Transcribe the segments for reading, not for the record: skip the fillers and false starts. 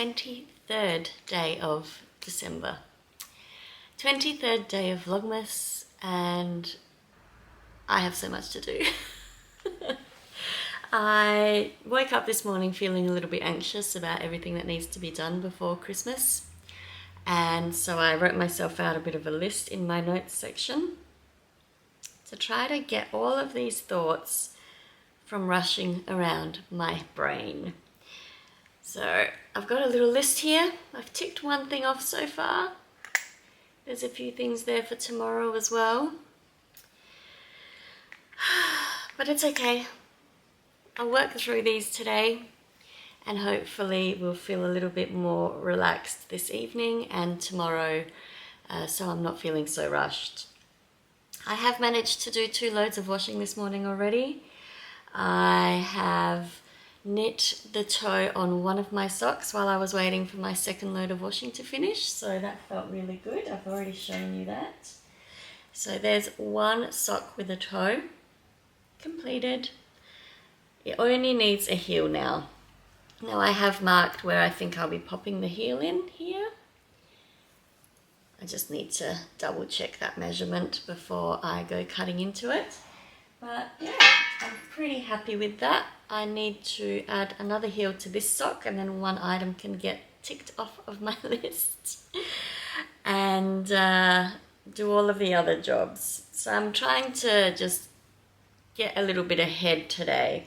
23rd day of December. 23rd day of Vlogmas, and I have so much to do. I woke up this morning feeling a little bit anxious about everything that needs to be done before Christmas, and so I wrote myself out a bit of a list in my notes section to try to get all of these thoughts from rushing around my brain. So I've got a little list here. I've ticked one thing off so far. There's a few things there for tomorrow as well. But it's okay. I'll work through these today and hopefully we'll feel a little bit more relaxed this evening and tomorrow, so I'm not feeling so rushed. I have managed to do 2 loads of washing this morning already. I have knit the toe on one of my socks while I was waiting for my second load of washing to finish, so that felt really good. I've already shown you that. So there's one sock with a toe completed. It only needs a heel now. Now I have marked where I think I'll be popping the heel in here. I just need to double check that measurement before I go cutting into it. But yeah, I'm pretty happy with that. I need to add another heel to this sock and then one item can get ticked off of my list and do all of the other jobs. So I'm trying to just get a little bit ahead today.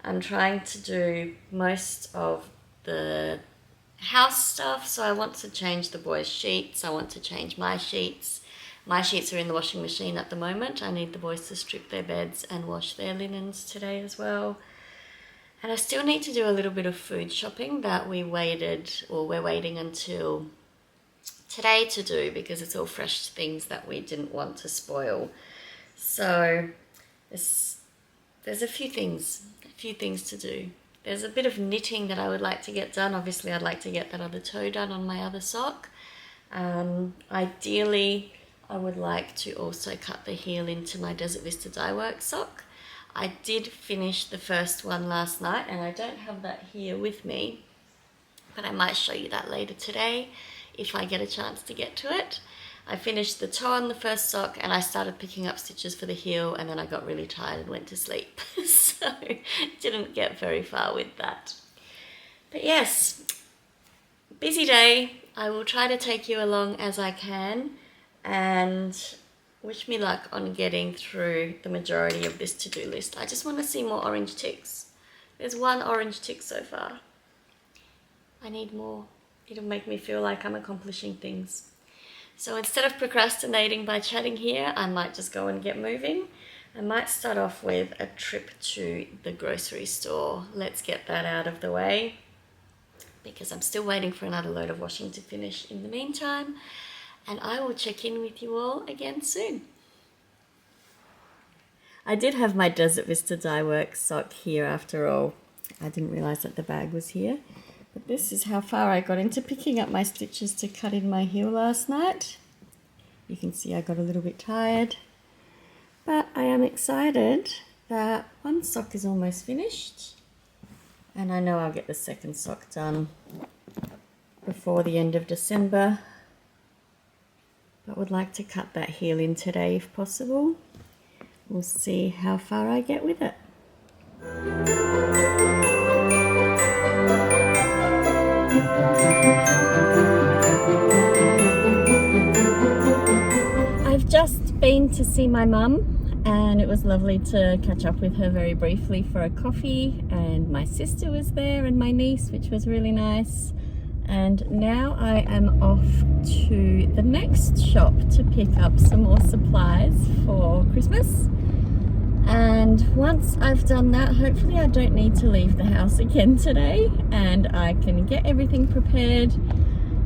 I'm trying to do most of the house stuff. So I want to change the boys' sheets. I want to change my sheets. My sheets are in the washing machine at the moment. I need the boys to strip their beds and wash their linens today as well. And I still need to do a little bit of food shopping that we're waiting until today to do because it's all fresh things that we didn't want to spoil. So there's a few things to do. There's a bit of knitting that I would like to get done. Obviously, I'd like to get that other toe done on my other sock. Ideally, I would like to also cut the heel into my Desert Vista Dye Works sock. I did finish the first one last night and I don't have that here with me, but I might show you that later today if I get a chance to get to it. I finished the toe on the first sock and I started picking up stitches for the heel and then I got really tired and went to sleep. So didn't get very far with that. But yes, busy day. I will try to take you along as I can and wish me luck on getting through the majority of this to-do list. I just want to see more orange ticks. There's one orange tick so far. I need more. It'll make me feel like I'm accomplishing things. So instead of procrastinating by chatting here, I might just go and get moving. I might start off with a trip to the grocery store. Let's get that out of the way because I'm still waiting for another load of washing to finish in the meantime. And I will check in with you all again soon. I did have my Desert Vista Dye Works sock here after all. I didn't realise that the bag was here. But this is how far I got into picking up my stitches to cut in my heel last night. You can see I got a little bit tired. But I am excited that one sock is almost finished. And I know I'll get the second sock done before the end of December. But would like to cut that heel in today if possible. We'll see how far I get with it. I've just been to see my mum and it was lovely to catch up with her very briefly for a coffee, and my sister was there and my niece, which was really nice. And now I am off to the next shop to pick up some more supplies for Christmas. And once I've done that, hopefully I don't need to leave the house again today and I can get everything prepared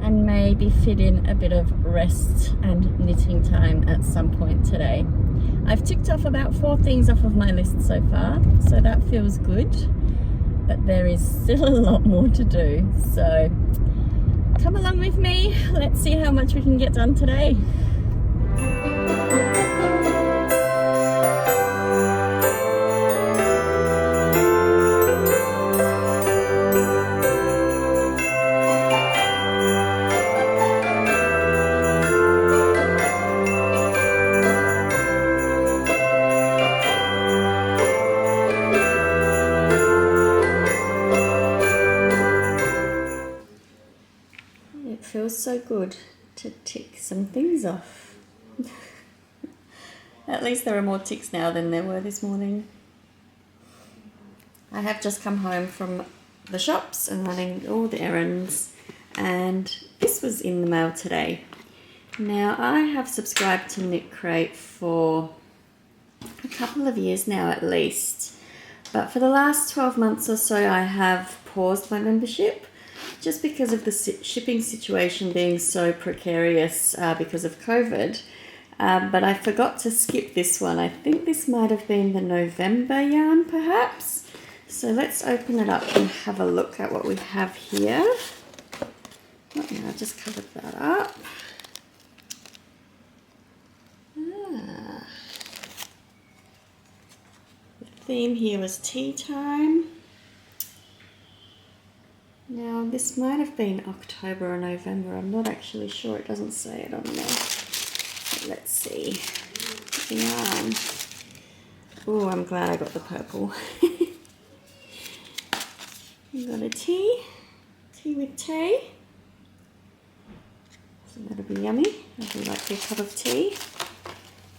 and maybe fit in a bit of rest and knitting time at some point today. I've ticked off about 4 things off of my list so far, so that feels good, but there is still a lot more to do. So come along with me, let's see how much we can get done today. to tick some things off. At least there are more ticks now than there were this morning. I have just come home from the shops and running all the errands, and this was in the mail today. Now, I have subscribed to Knit Crate for a couple of years now at least, but for the last 12 months or so I have paused my membership just because of the shipping situation being so precarious because of COVID. But I forgot to skip this one. I think this might have been the November yarn perhaps. So let's open it up and have a look at what we have here. Oh, yeah, I just covered that up. The theme here was tea time. Now this might have been October or November. I'm not actually sure. It doesn't say it on there. But let's see. The yarn. Oh, I'm glad I got the purple. We got a tea with tea. So that'll be yummy. I do like a cup of tea.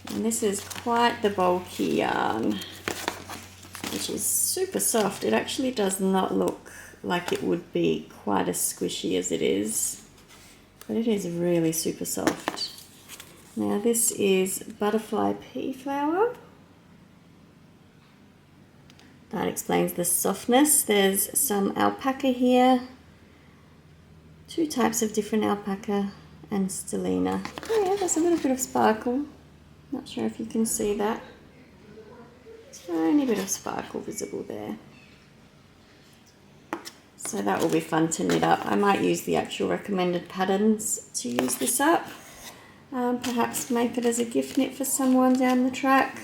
And this is quite the bulky yarn, which is super soft. It actually does not look like it would be quite as squishy as it is, but it is really super soft. Now this is butterfly pea flower. That explains the softness. There's some alpaca here, two types of different alpaca, and stellina. Oh yeah, there's a little bit of sparkle. Not sure if you can see that. Tiny bit of sparkle visible there. So that will be fun to knit up. I might use the actual recommended patterns to use this up. Perhaps make it as a gift knit for someone down the track.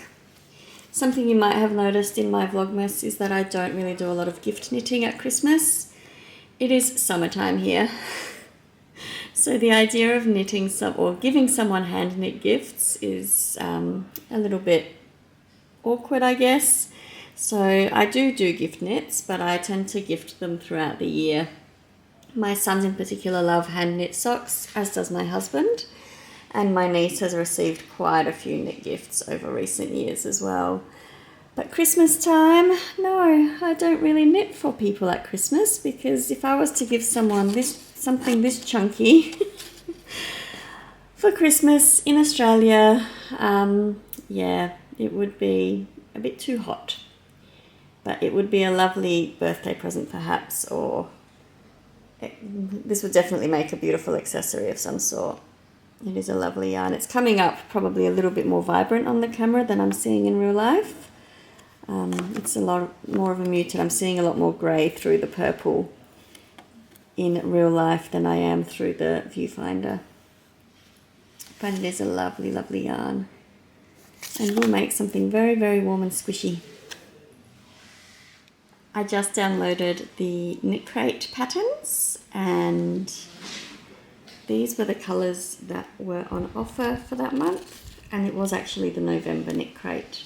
Something you might have noticed in my Vlogmas is that I don't really do a lot of gift knitting at Christmas. It is summertime here. So the idea of knitting or giving someone hand knit gifts is a little bit awkward, I guess. So I do gift knits, but I tend to gift them throughout the year. My sons in particular love hand knit socks, as does my husband. And my niece has received quite a few knit gifts over recent years as well. But Christmas time, no, I don't really knit for people at Christmas, because if I was to give someone something this chunky for Christmas in Australia, yeah, it would be a bit too hot. But it would be a lovely birthday present perhaps, or this would definitely make a beautiful accessory of some sort. It is a lovely yarn. It's coming up probably a little bit more vibrant on the camera than I'm seeing in real life. It's a lot more of a muted. I'm seeing a lot more grey through the purple in real life than I am through the viewfinder. But it is a lovely, lovely yarn. And we'll make something very, very warm and squishy. I just downloaded the Knit Crate patterns, and these were the colours that were on offer for that month, and it was actually the November Knit Crate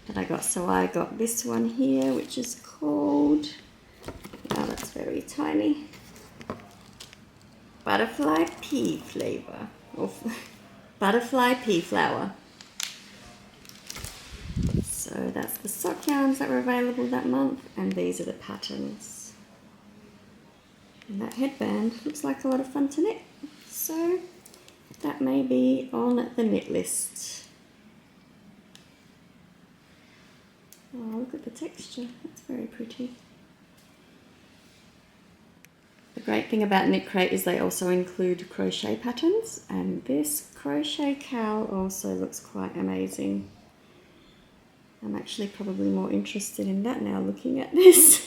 that I got. So I got this one here, which is called, now that's very tiny, Butterfly Pea Flavour, or Butterfly Pea Flower. So that's the sock yarns that were available that month, and these are the patterns. And that headband looks like a lot of fun to knit. So that may be on the knit list. Oh, look at the texture. That's very pretty. The great thing about Knit Crate is they also include crochet patterns, and this crochet cowl also looks quite amazing. I'm actually probably more interested in that now looking at this.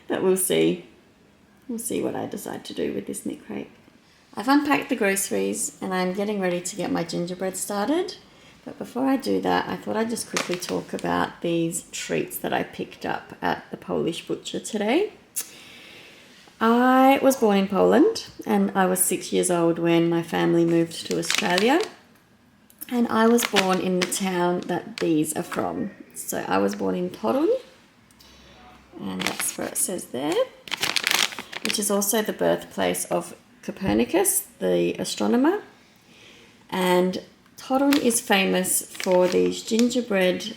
But we'll see. We'll see what I decide to do with this Knit Crate. I've unpacked the groceries and I'm getting ready to get my gingerbread started. But before I do that, I thought I'd just quickly talk about these treats that I picked up at the Polish butcher today. I was born in Poland and I was 6 years old when my family moved to Australia. And I was born in the town that these are from. So I was born in Toruń, and that's where it says there, which is also the birthplace of Copernicus, the astronomer. And Torun is famous for these gingerbread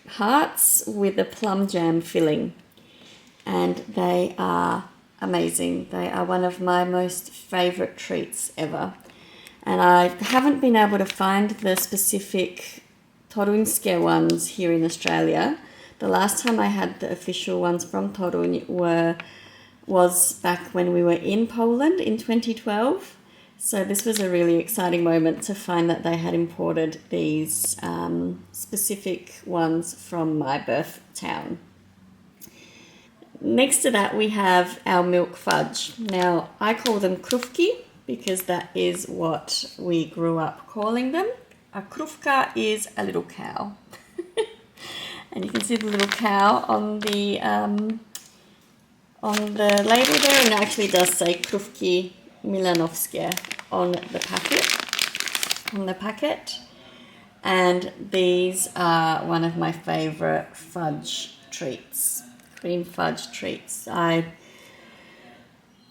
hearts with a plum jam filling. And they are amazing. They are one of my most favourite treats ever. And I haven't been able to find the specific Torunske ones here in Australia. The last time I had the official ones from Torun was back when we were in Poland in 2012. So this was a really exciting moment to find that they had imported these specific ones from my birth town. Next to that we have our milk fudge. Now I call them krufki because that is what we grew up calling them. A krufka is a little cow. And you can see the little cow on the label there, and it actually does say krufki milanovskie on the packet. And these are one of my favorite fudge treats, cream fudge treats. I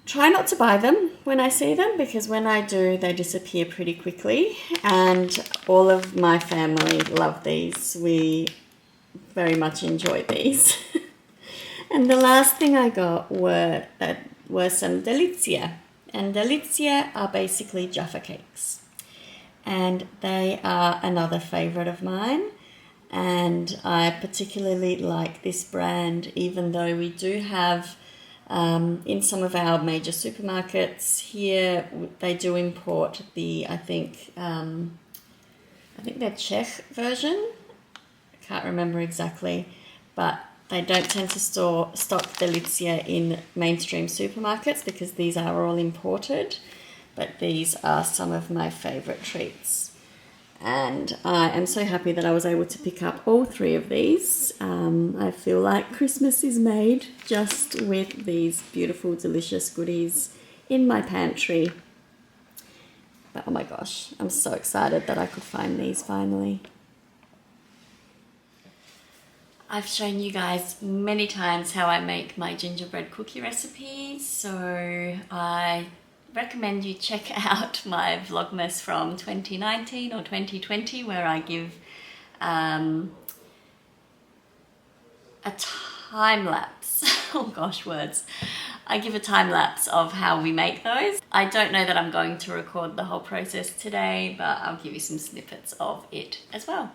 try not to buy them when I see them because when I do, they disappear pretty quickly. And all of my family love these. We very much enjoy these. And the last thing I got were some delicia. And delicia are basically Jaffa cakes. And they are another favorite of mine. And I particularly like this brand, even though we do have in some of our major supermarkets here, they do import the, I think they're Czech version. I can't remember exactly, but they don't tend to stock Delicia in mainstream supermarkets because these are all imported. But these are some of my favorite treats. And I am so happy that I was able to pick up all three of these. I feel like Christmas is made just with these beautiful, delicious goodies in my pantry. But oh my gosh, I'm so excited that I could find these finally. I've shown you guys many times how I make my gingerbread cookie recipes, so I recommend you check out my Vlogmas from 2019 or 2020 where I give a time lapse. Oh gosh, words. I give a time lapse of how we make those. I don't know that I'm going to record the whole process today, but I'll give you some snippets of it as well.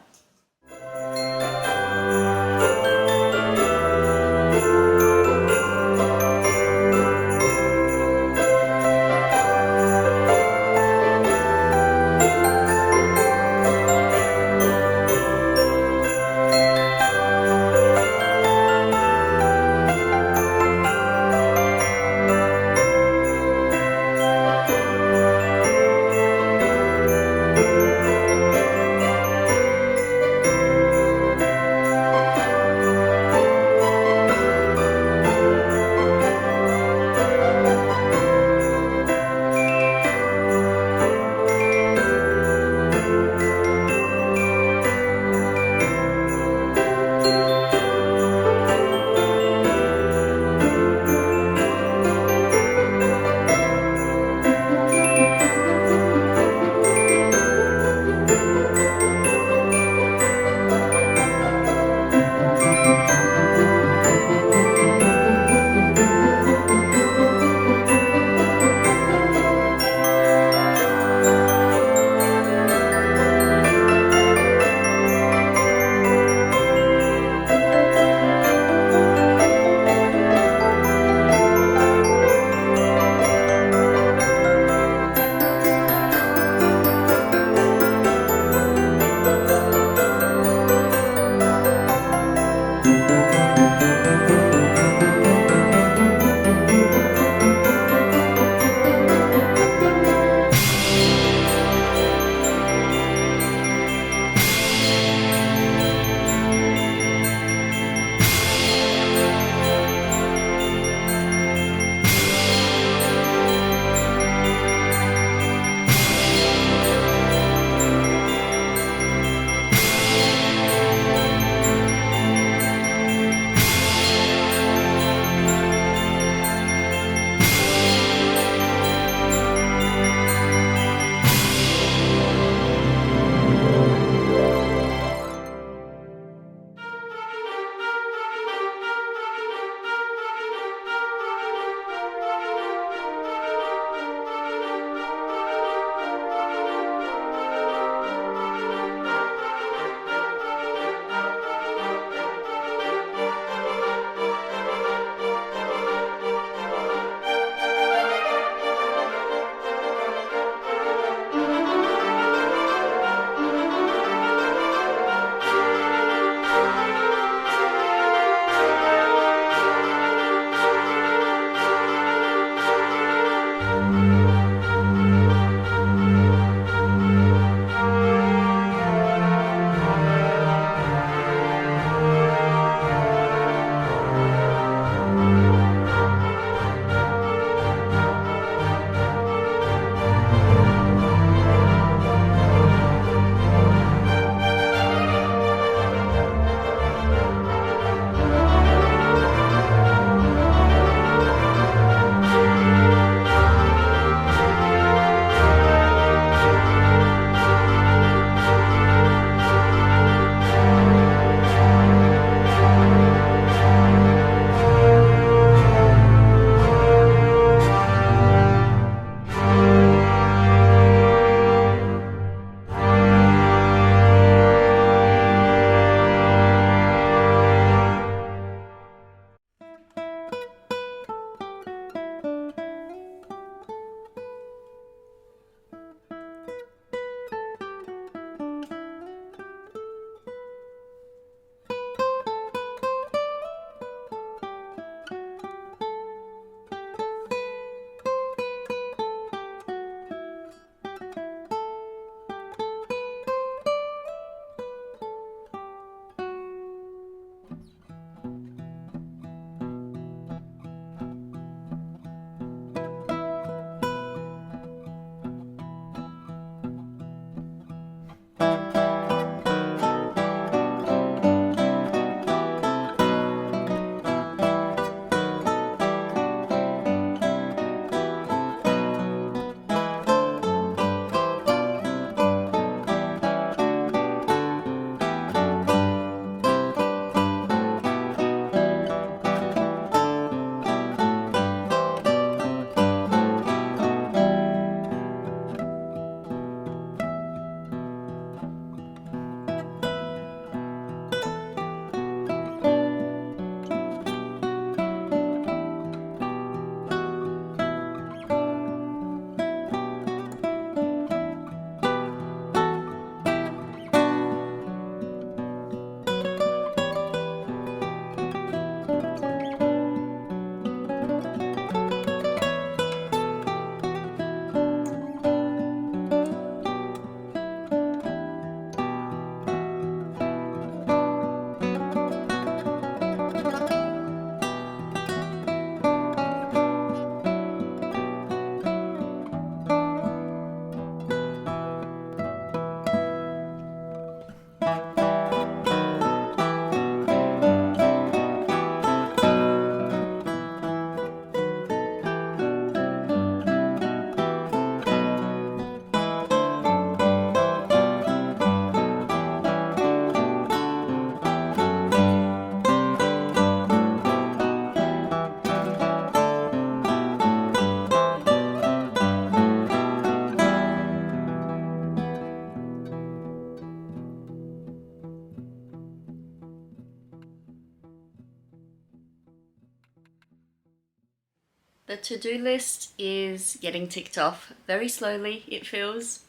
The to-do list is getting ticked off very slowly, it feels.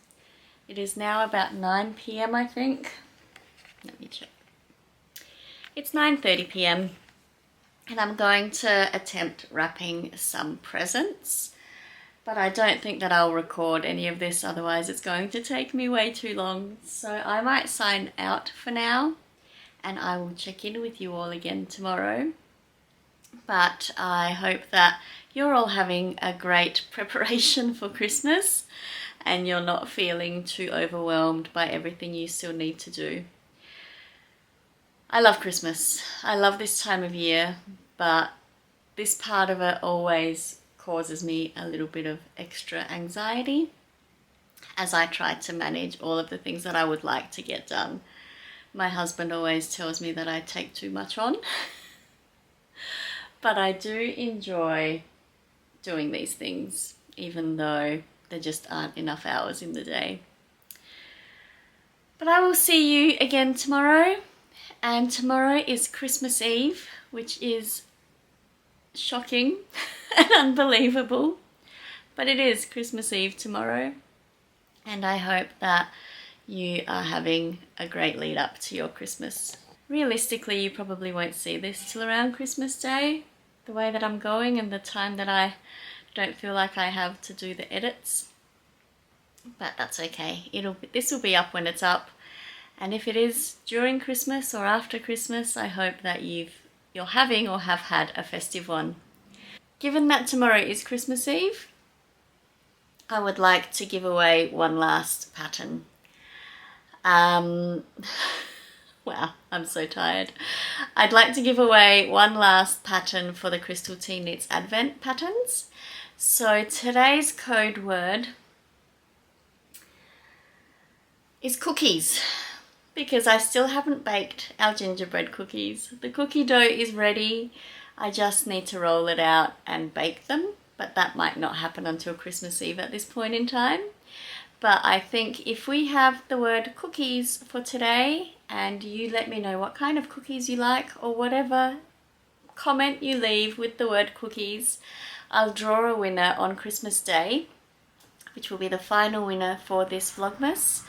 It is now about 9 p.m. I think. Let me check. It's 9:30 p.m. and I'm going to attempt wrapping some presents. But I don't think that I'll record any of this, otherwise it's going to take me way too long. So I might sign out for now and I will check in with you all again tomorrow. But I hope that you're all having a great preparation for Christmas and you're not feeling too overwhelmed by everything you still need to do. I love Christmas. I love this time of year, but this part of it always causes me a little bit of extra anxiety as I try to manage all of the things that I would like to get done. My husband always tells me that I take too much on, but I do enjoy doing these things, even though there just aren't enough hours in the day. But I will see you again tomorrow, and tomorrow is Christmas Eve, which is shocking and unbelievable, but it is Christmas Eve tomorrow, and I hope that you are having a great lead up to your Christmas. Realistically, you probably won't see this till around Christmas Day, the way that I'm going and the time that I don't feel like I have to do the edits, but that's okay. This will be up when it's up, and if it is during Christmas or after Christmas, I hope that you're having or have had a festive one. Given that tomorrow is Christmas Eve, I would like to give away one last pattern. Wow, I'm so tired. I'd like to give away one last pattern for the Crystal Tea Knits Advent patterns. So today's code word is cookies, because I still haven't baked our gingerbread cookies. The cookie dough is ready. I just need to roll it out and bake them, but that might not happen until Christmas Eve at this point in time. But I think if we have the word cookies for today, and you let me know what kind of cookies you like, or whatever comment you leave with the word cookies, I'll draw a winner on Christmas Day, which will be the final winner for this Vlogmas.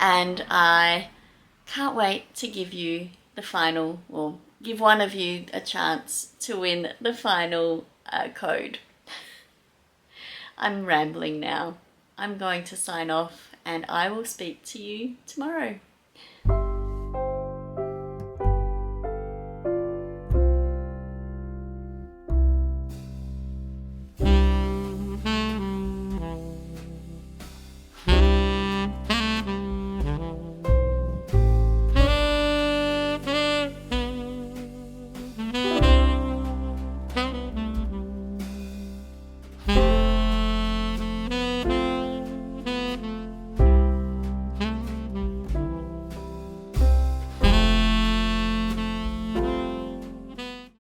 And I can't wait to give you the final, or give one of you a chance to win the final code. I'm rambling now. I'm going to sign off and I will speak to you tomorrow.